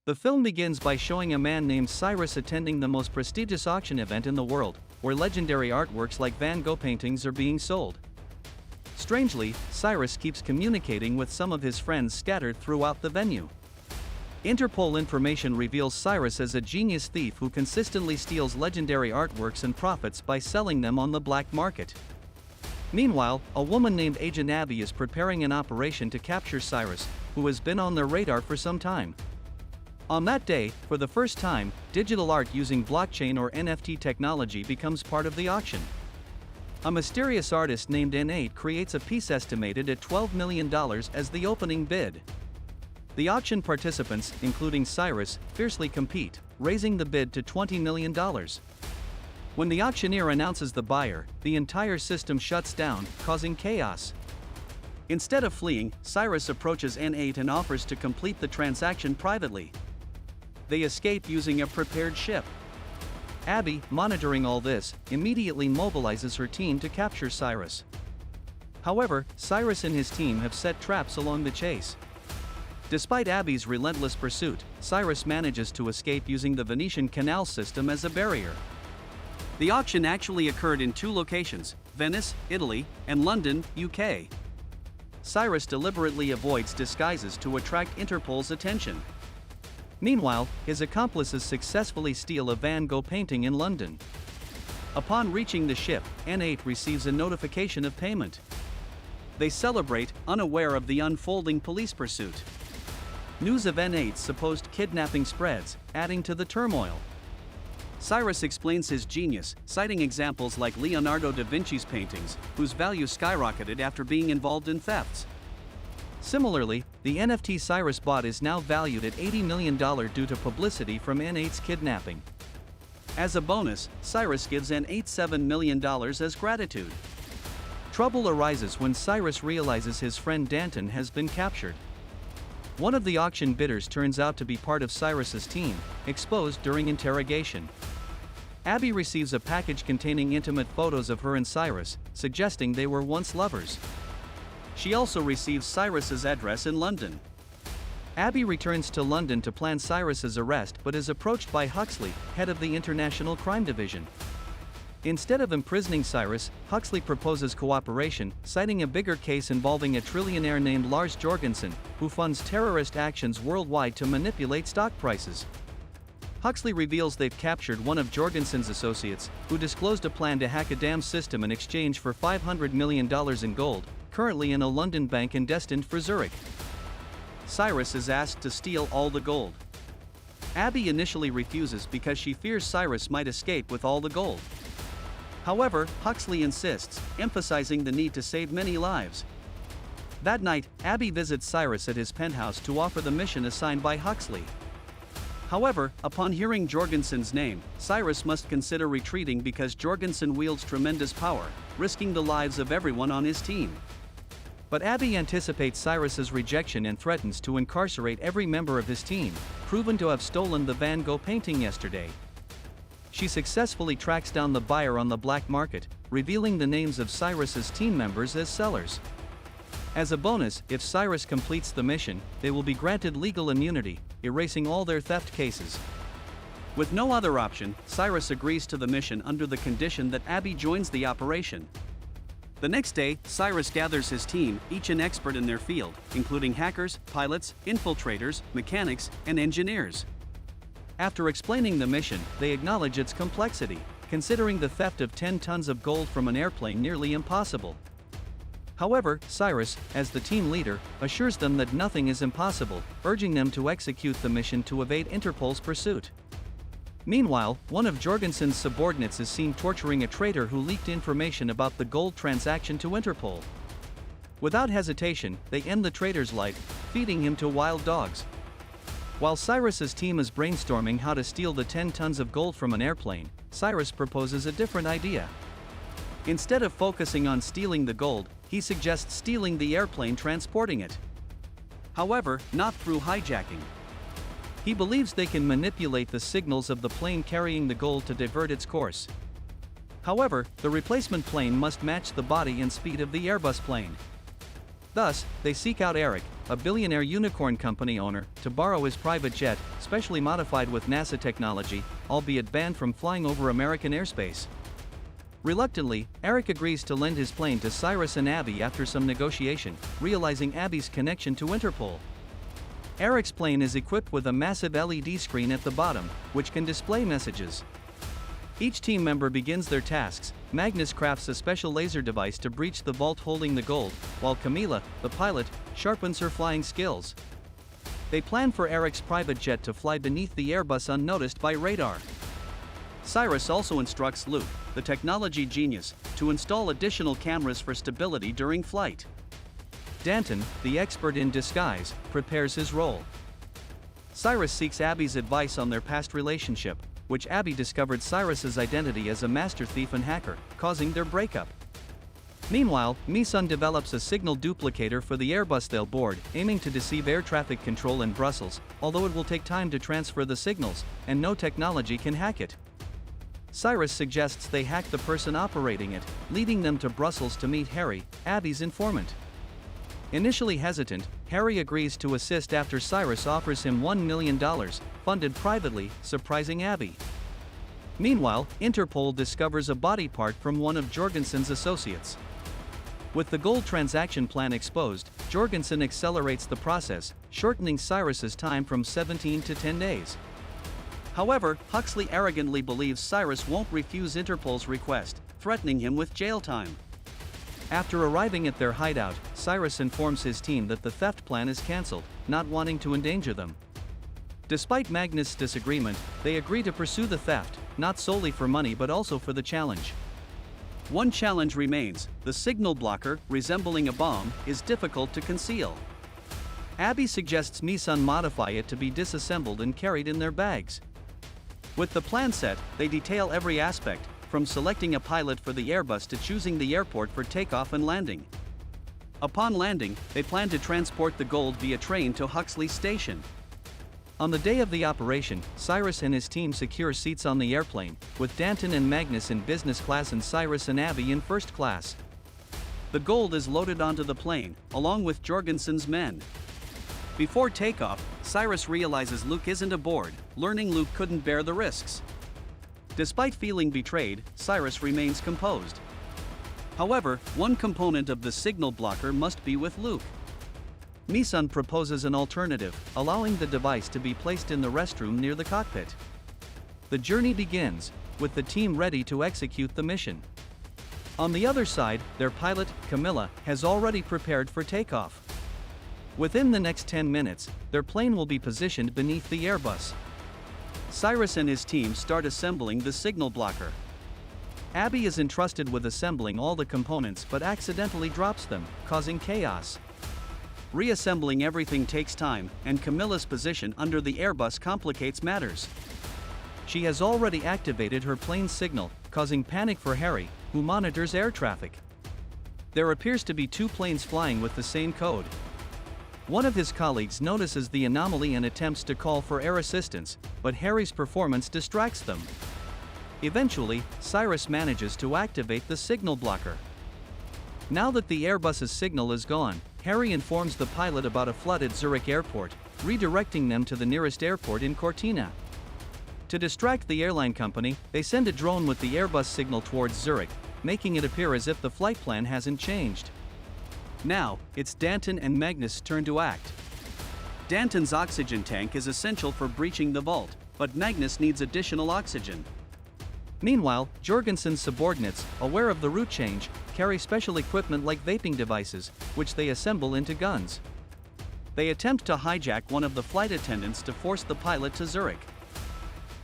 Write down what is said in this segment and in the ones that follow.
The film begins by showing a man named Cyrus attending the most prestigious auction event in the world, where legendary artworks like Van Gogh paintings are being sold. Strangely, Cyrus keeps communicating with some of his friends scattered throughout the venue. Interpol information reveals Cyrus as a genius thief who consistently steals legendary artworks and profits by selling them on the black market. Meanwhile, a woman named Agent Abby is preparing an operation to capture Cyrus, who has been on their radar for some time. On that day, for the first time, digital art using blockchain or NFT technology becomes part of the auction. A mysterious artist named N8 creates a piece estimated at $12 million as the opening bid. The auction participants, including Cyrus, fiercely compete, raising the bid to $20 million. When the auctioneer announces the buyer, the entire system shuts down, causing chaos. Instead of fleeing, Cyrus approaches N8 and offers to complete the transaction privately. They escape using a prepared ship. Abby, monitoring all this, immediately mobilizes her team to capture Cyrus. However, Cyrus and his team have set traps along the chase. Despite Abby's relentless pursuit, Cyrus manages to escape using the Venetian canal system as a barrier. The auction actually occurred in two locations, Venice, Italy, and London, UK. Cyrus deliberately avoids disguises to attract Interpol's attention. Meanwhile, his accomplices successfully steal a Van Gogh painting in London. Upon reaching the ship, N8 receives a notification of payment. They celebrate, unaware of the unfolding police pursuit. News of N8's supposed kidnapping spreads, adding to the turmoil. Cyrus explains his genius, citing examples like Leonardo da Vinci's paintings, whose value skyrocketed after being involved in thefts. Similarly, the NFT Cyrus bought is now valued at $80 million due to publicity from N8's kidnapping. As a bonus, Cyrus gives N8 $7 million as gratitude. Trouble arises when Cyrus realizes his friend Danton has been captured. One of the auction bidders turns out to be part of Cyrus's team, exposed during interrogation. Abby receives a package containing intimate photos of her and Cyrus, suggesting they were once lovers. She also receives Cyrus's address in London. Abby returns to London to plan Cyrus's arrest but is approached by Huxley, head of the International Crime Division. Instead of imprisoning Cyrus, Huxley proposes cooperation, citing a bigger case involving a trillionaire named Lars Jorgensen, who funds terrorist actions worldwide to manipulate stock prices. Huxley reveals they've captured one of Jorgensen's associates, who disclosed a plan to hack a dam system in exchange for $500 million in gold, currently in a London bank and destined for Zurich. Cyrus is asked to steal all the gold. Abby initially refuses because she fears Cyrus might escape with all the gold. However, Huxley insists, emphasizing the need to save many lives. That night, Abby visits Cyrus at his penthouse to offer the mission assigned by Huxley. However, upon hearing Jorgensen's name, Cyrus must consider retreating because Jorgensen wields tremendous power, risking the lives of everyone on his team. But Abby anticipates Cyrus's rejection and threatens to incarcerate every member of his team, proven to have stolen the Van Gogh painting yesterday. She successfully tracks down the buyer on the black market, revealing the names of Cyrus's team members as sellers. As a bonus, if Cyrus completes the mission, they will be granted legal immunity, erasing all their theft cases. With no other option, Cyrus agrees to the mission under the condition that Abby joins the operation. The next day, Cyrus gathers his team, each an expert in their field, including hackers, pilots, infiltrators, mechanics, and engineers. After explaining the mission, they acknowledge its complexity, considering the theft of 10 tons of gold from an airplane nearly impossible. However, Cyrus, as the team leader, assures them that nothing is impossible, urging them to execute the mission to evade Interpol's pursuit. Meanwhile, one of Jorgensen's subordinates is seen torturing a traitor who leaked information about the gold transaction to Interpol. Without hesitation, they end the traitor's life, feeding him to wild dogs. While Cyrus's team is brainstorming how to steal the 10 tons of gold from an airplane, Cyrus proposes a different idea. Instead of focusing on stealing the gold, he suggests stealing the airplane transporting it. However, not through hijacking. He believes they can manipulate the signals of the plane carrying the gold to divert its course. However, the replacement plane must match the body and speed of the Airbus plane. Thus, they seek out Eric, a billionaire unicorn company owner, to borrow his private jet, specially modified with NASA technology, albeit banned from flying over American airspace. Reluctantly, Eric agrees to lend his plane to Cyrus and Abby after some negotiation, realizing Abby's connection to Interpol. Eric's plane is equipped with a massive LED screen at the bottom, which can display messages. Each team member begins their tasks. Magnus crafts a special laser device to breach the vault holding the gold, while Camila, the pilot, sharpens her flying skills. They plan for Eric's private jet to fly beneath the Airbus unnoticed by radar. Cyrus also instructs Luke, the technology genius, to install additional cameras for stability during flight. Danton, the expert in disguise, prepares his role. Cyrus seeks Abby's advice on their past relationship, which Abby discovered Cyrus's identity as a master thief and hacker, causing their breakup. Meanwhile, Mi-sun develops a signal duplicator for the Airbus they'll board, aiming to deceive air traffic control in Brussels, although it will take time to transfer the signals, and no technology can hack it. Cyrus suggests they hack the person operating it, leading them to Brussels to meet Harry, Abby's informant. Initially hesitant, Harry agrees to assist after Cyrus offers him $1 million, funded privately, surprising Abby. Meanwhile, Interpol discovers a body part from one of Jorgensen's associates. With the gold transaction plan exposed, Jorgensen accelerates the process, shortening Cyrus's time from 17 to 10 days. However, Huxley arrogantly believes Cyrus won't refuse Interpol's request, threatening him with jail time. After arriving at their hideout, Cyrus informs his team that the theft plan is cancelled, not wanting to endanger them. Despite Magnus' disagreement, they agree to pursue the theft, not solely for money but also for the challenge. One challenge remains: the signal blocker, resembling a bomb, is difficult to conceal. Abby suggests Mi-sun modify it to be disassembled and carried in their bags. With the plan set, they detail every aspect, from selecting a pilot for the Airbus to choosing the airport for takeoff and landing. Upon landing, they plan to transport the gold via train to Huxley's station. On the day of the operation, Cyrus and his team secure seats on the airplane, with Danton and Magnus in business class and Cyrus and Abby in first class. The gold is loaded onto the plane, along with Jorgensen's men. Before takeoff, Cyrus realizes Luke isn't aboard, learning Luke couldn't bear the risks. Despite feeling betrayed, Cyrus remains composed. However, one component of the signal blocker must be with Luke. Mi-sun proposes an alternative, allowing the device to be placed in the restroom near the cockpit. The journey begins, with the team ready to execute the mission. On the other side, their pilot, Camilla, has already prepared for takeoff. Within the next 10 minutes, their plane will be positioned beneath the Airbus. Cyrus and his team start assembling the signal blocker. Abby is entrusted with assembling all the components but accidentally drops them, causing chaos. Reassembling everything takes time, and Camilla's position under the Airbus complicates matters. She has already activated her plane's signal, causing panic for Harry, who monitors air traffic. There appears to be two planes flying with the same code. One of his colleagues notices the anomaly and attempts to call for air assistance, but Harry's performance distracts them. Eventually, Cyrus manages to activate the signal blocker. Now that the Airbus's signal is gone, Harry informs the pilot about a flooded Zurich airport, redirecting them to the nearest airport in Cortina. To distract the airline company, they send a drone with the Airbus signal towards Zurich, making it appear as if the flight plan hasn't changed. Now, it's Danton and Magnus' turn to act. Danton's oxygen tank is essential for breaching the vault, but Magnus needs additional oxygen. Meanwhile, Jorgensen's subordinates, aware of the route change, carry special equipment like vaping devices, which they assemble into guns. They attempt to hijack one of the flight attendants to force the pilot to Zurich.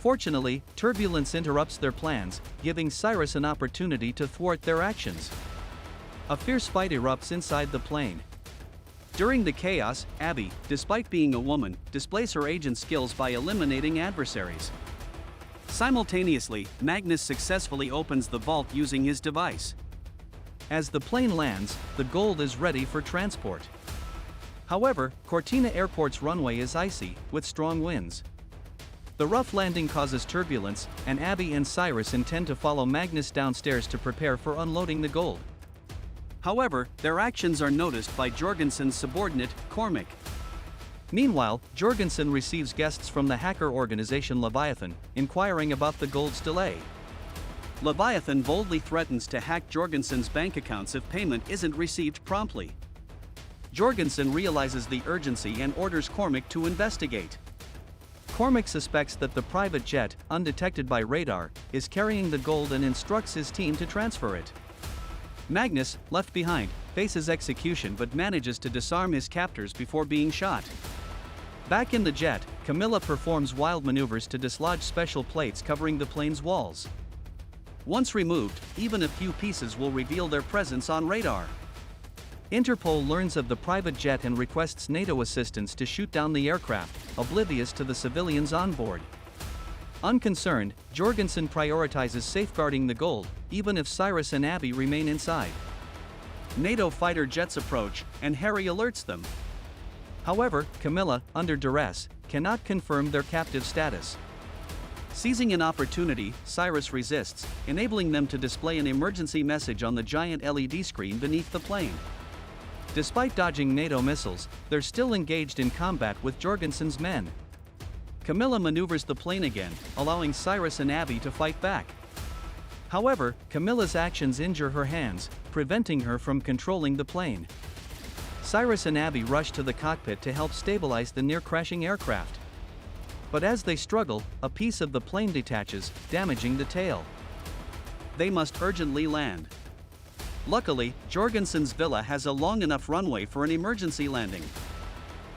Fortunately, turbulence interrupts their plans, giving Cyrus an opportunity to thwart their actions. A fierce fight erupts inside the plane. During the chaos, Abby, despite being a woman, displays her agent skills by eliminating adversaries. Simultaneously, Magnus successfully opens the vault using his device. As the plane lands, the gold is ready for transport. However, Cortina Airport's runway is icy, with strong winds. The rough landing causes turbulence, and Abby and Cyrus intend to follow Magnus downstairs to prepare for unloading the gold. However, their actions are noticed by Jorgensen's subordinate, Cormac. Meanwhile, Jorgensen receives guests from the hacker organization Leviathan, inquiring about the gold's delay. Leviathan boldly threatens to hack Jorgensen's bank accounts if payment isn't received promptly. Jorgensen realizes the urgency and orders Cormac to investigate. Cormac suspects that the private jet, undetected by radar, is carrying the gold and instructs his team to transfer it. Magnus, left behind, faces execution but manages to disarm his captors before being shot. Back in the jet, Camilla performs wild maneuvers to dislodge special plates covering the plane's walls. Once removed, even a few pieces will reveal their presence on radar. Interpol learns of the private jet and requests NATO assistance to shoot down the aircraft, oblivious to the civilians on board. Unconcerned, Jorgensen prioritizes safeguarding the gold, even if Cyrus and Abby remain inside. NATO fighter jets approach, and Harry alerts them. However, Camilla, under duress, cannot confirm their captive status. Seizing an opportunity, Cyrus resists, enabling them to display an emergency message on the giant LED screen beneath the plane. Despite dodging NATO missiles, they're still engaged in combat with Jorgensen's men. Camilla maneuvers the plane again, allowing Cyrus and Abby to fight back. However, Camilla's actions injure her hands, preventing her from controlling the plane. Cyrus and Abby rush to the cockpit to help stabilize the near-crashing aircraft. But as they struggle, a piece of the plane detaches, damaging the tail. They must urgently land. Luckily, Jorgensen's villa has a long enough runway for an emergency landing.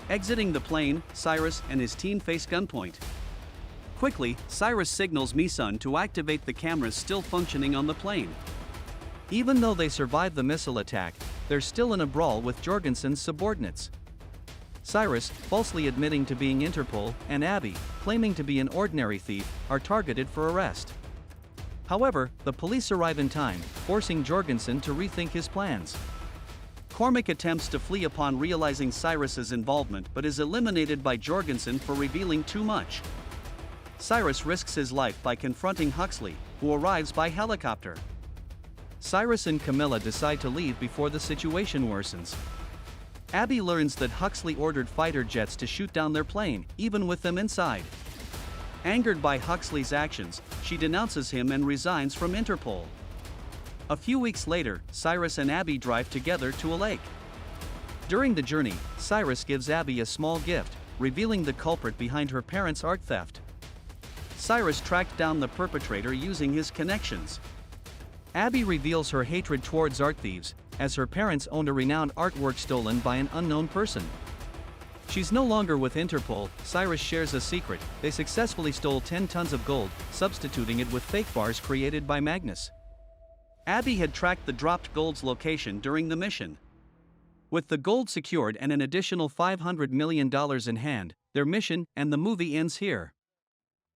Exiting the plane, Cyrus and his team face gunpoint. Quickly, Cyrus signals Misun to activate the cameras still functioning on the plane. Even though they survive the missile attack, they're still in a brawl with Jorgensen's subordinates. Cyrus, falsely admitting to being Interpol, and Abby, claiming to be an ordinary thief, are targeted for arrest. However, the police arrive in time, forcing Jorgensen to rethink his plans. Cormac attempts to flee upon realizing Cyrus's involvement but is eliminated by Jorgensen for revealing too much. Cyrus risks his life by confronting Huxley, who arrives by helicopter. Cyrus and Camilla decide to leave before the situation worsens. Abby learns that Huxley ordered fighter jets to shoot down their plane, even with them inside. Angered by Huxley's actions, she denounces him and resigns from Interpol. A few weeks later, Cyrus and Abby drive together to a lake. During the journey, Cyrus gives Abby a small gift, revealing the culprit behind her parents' art theft. Cyrus tracked down the perpetrator using his connections. Abby reveals her hatred towards art thieves, as her parents owned a renowned artwork stolen by an unknown person. She's no longer with Interpol. Cyrus shares a secret: they successfully stole 10 tons of gold, substituting it with fake bars created by Magnus. Abby had tracked the dropped gold's location during the mission. With the gold secured and an additional $500 million in hand, their mission and the movie ends here.